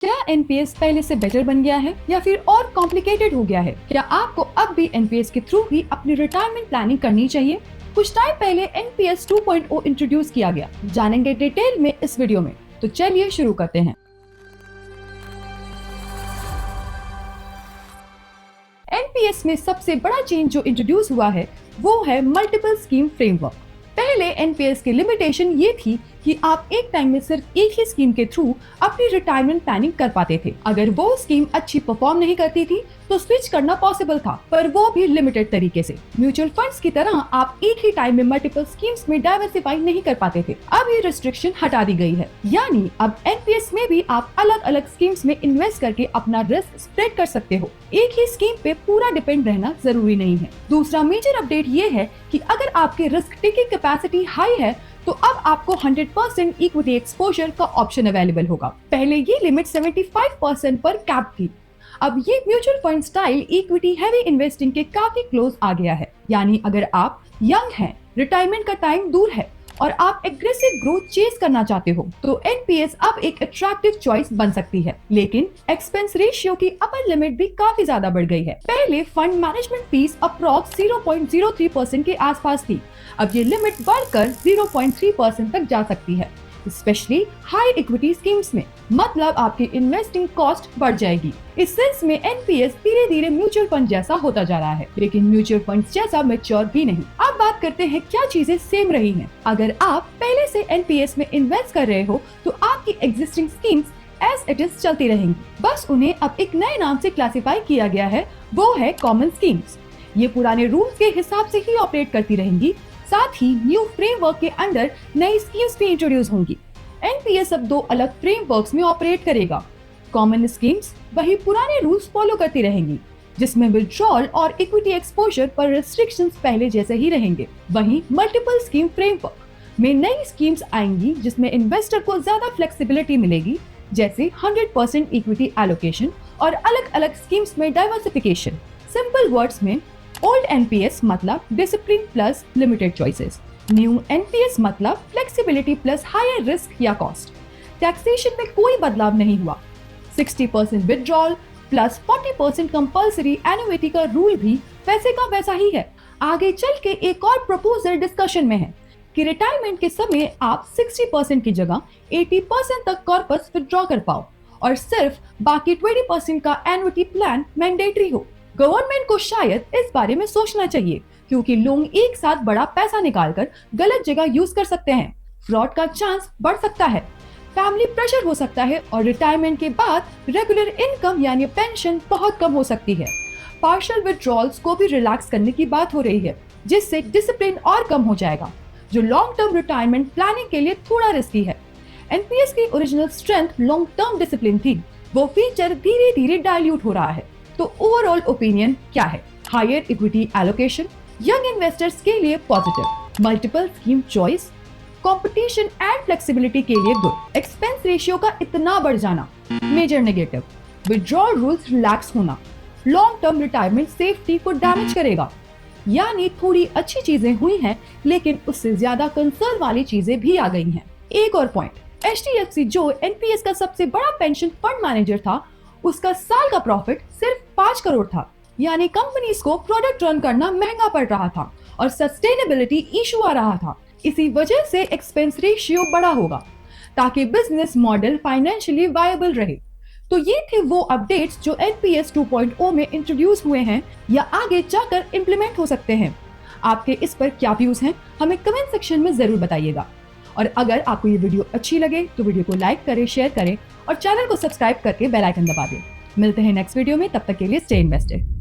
क्या एनपीएस पहले से बेटर बन गया है या फिर और कॉम्प्लिकेटेड हो गया है? क्या आपको अब भी एनपीएस के थ्रू ही अपनी रिटायरमेंट प्लानिंग करनी चाहिए? कुछ टाइम पहले एनपीएस 2.0 इंट्रोड्यूस किया गया, जानेंगे डिटेल में इस वीडियो में। तो चलिए शुरू करते हैं। एनपीएस में सबसे बड़ा चेंज जो इंट्रोड्यूस हुआ है वो है मल्टीपल स्कीम फ्रेमवर्क। पहले एनपीएस की लिमिटेशन ये थी कि आप एक टाइम में सिर्फ एक ही स्कीम के थ्रू अपनी रिटायरमेंट प्लानिंग कर पाते थे। अगर वो स्कीम अच्छी परफॉर्म नहीं करती थी तो स्विच करना पॉसिबल था, पर वो भी लिमिटेड तरीके से। म्यूचुअल फंड्स की तरह आप एक ही टाइम में मल्टीपल स्कीम्स में डाइवर्सिफाई नहीं कर पाते थे। अब ये रिस्ट्रिक्शन हटा दी गई है, यानी अब एनपीएस में भी आप अलग अलग स्कीम्स में इन्वेस्ट करके अपना रिस्क स्प्रेड कर सकते हो। एक ही स्कीम पे पूरा डिपेंड रहना जरूरी नहीं है। दूसरा मेजर अपडेट ये है कि अगर आपके रिस्क टेकिंग कैपेसिटी हाई है तो अब आपको 100% इक्विटी एक्सपोजर का ऑप्शन अवेलेबल होगा। पहले ये लिमिट 75% पर कैप थी। अब ये mutual fund style equity heavy investing के काफी क्लोज आ गया है। यानी अगर आप यंग हैं, रिटायरमेंट का टाइम दूर है और आप एग्रेसिव ग्रोथ चेस करना चाहते हो तो एनपीएस अब एक अट्रैक्टिव चॉइस बन सकती है। लेकिन एक्सपेंस रेशियो की अपर लिमिट भी काफी ज्यादा बढ़ गई है। पहले फंड मैनेजमेंट फीस अप्रॉक्स 0.03% के आसपास थी, अब ये लिमिट बढ़कर 0.3% तक जा सकती है, स्पेशली हाई इक्विटी स्कीम्स में। मतलब आपकी इन्वेस्टिंग कॉस्ट बढ़ जाएगी। इस सेंस में एनपीएस धीरे धीरे म्यूचुअल फंड जैसा होता जा रहा है, लेकिन म्यूचुअल फंड जैसा मैच्योर भी नहीं। अब बात करते हैं क्या चीजें सेम रही हैं। अगर आप पहले से एनपीएस में इन्वेस्ट कर रहे हो तो आपकी existing schemes as it is चलती रहेंगी, बस उन्हें अब एक नए नाम से क्लासिफाई किया गया है, वो है कॉमन स्कीम्स। ये पुराने रूल्स के हिसाब से ही ऑपरेट करती रहेंगी, साथ ही न्यू फ्रेमवर्क के अंडर नई स्कीम्स भी इंट्रोड्यूस होंगी। एनपीएस अब दो अलग फ्रेमवर्क्स में ऑपरेट करेगा। कॉमन स्कीम्स वही पुराने रूल्स फॉलो करती रहेंगी, जिसमें विड्रॉल और इक्विटी एक्सपोजर पर रिस्ट्रिक्शंस पहले जैसे ही रहेंगे। वहीं मल्टीपल स्कीम फ्रेमवर्क में नई स्कीम्स आएंगी जिसमें इन्वेस्टर को ज्यादा फ्लेक्सिबिलिटी मिलेगी, जैसे 100% इक्विटी एलोकेशन और अलग अलग स्कीम्स में डाइवर्सिफिकेशन। सिंपल वर्ड्स में ओल्ड एनपीएस मतलब discipline plus limited choices, new NPS मतलब फ्लेक्सिबिलिटी प्लस हायर रिस्क या कॉस्ट। टैक्सेशन में कोई बदलाव नहीं हुआ, 60% विड्रॉल प्लस 40% कंपल्सरी एनुइटी का रूल भी वैसे का वैसा ही है। आगे चल के एक और प्रपोजल डिस्कशन में है कि रिटायरमेंट के समय आप 60% की जगह 80% तक कॉर्पस विड्रॉ कर पाओ और सिर्फ बाकी 20% का एनुइटी प्लान मैंडेटरी हो। गवर्नमेंट को शायद इस बारे में सोचना चाहिए, क्योंकि लोग एक साथ बड़ा पैसा निकालकर गलत जगह यूज कर सकते हैं। फ्रॉड का चांस बढ़ सकता है, फैमिली प्रेशर हो सकता है और रिटायरमेंट के बाद रेगुलर इनकम यानी पेंशन बहुत कम हो सकती है। पार्शियल विड्रॉल्स को भी रिलैक्स करने की बात हो रही है, जिससे डिसिप्लिन और कम हो जाएगा, जो लॉन्ग टर्म रिटायरमेंट प्लानिंग के लिए थोड़ा रिस्की है। एनपीएस की original strength long term discipline थी, वो फीचर धीरे धीरे डाइल्यूट हो रहा है। तो ओवरऑल ओपिनियन क्या है? Higher equity allocation young investors के लिए positive, multiple scheme choice, competition and flexibility के लिए गुड, एक्सपेंस रेशियो का इतना बढ़ जाना major negative, withdrawal rules relax होना लॉन्ग टर्म रिटायरमेंट सेफ्टी को डैमेज करेगा। यानी थोड़ी अच्छी चीजें हुई हैं, लेकिन उससे ज्यादा कंसर्न वाली चीजें भी आ गई हैं। एक और पॉइंट, एचडीएफसी जो एनपीएस का सबसे बड़ा पेंशन फंड मैनेजर था, उसका साल का प्रॉफिट सिर्फ 5 करोड़ था। यानी कंपनीज को प्रोडक्ट रन करना महंगा पड़ रहा था और सस्टेनेबिलिटी इशू आ रहा था। इसी वजह से एक्सपेंस रेशियो बड़ा होगा ताकि बिजनेस मॉडल फाइनेंशियली वायबल रहे। तो ये थे वो अपडेट्स जो एनपीएस 2.0 में इंट्रोड्यूस हुए हैं या आगे जाकर इम्प्लीमेंट हो सकते हैं। आपके इस पर क्या व्यूज हैं, हमें कमेंट सेक्शन में जरूर बताइएगा। और अगर आपको ये वीडियो अच्छी लगे तो वीडियो को लाइक करें, शेयर करें और चैनल को सब्सक्राइब करके बेल आइकन दबा दें। मिलते हैं नेक्स्ट वीडियो में, तब तक के लिए स्टे इन्वेस्टेड।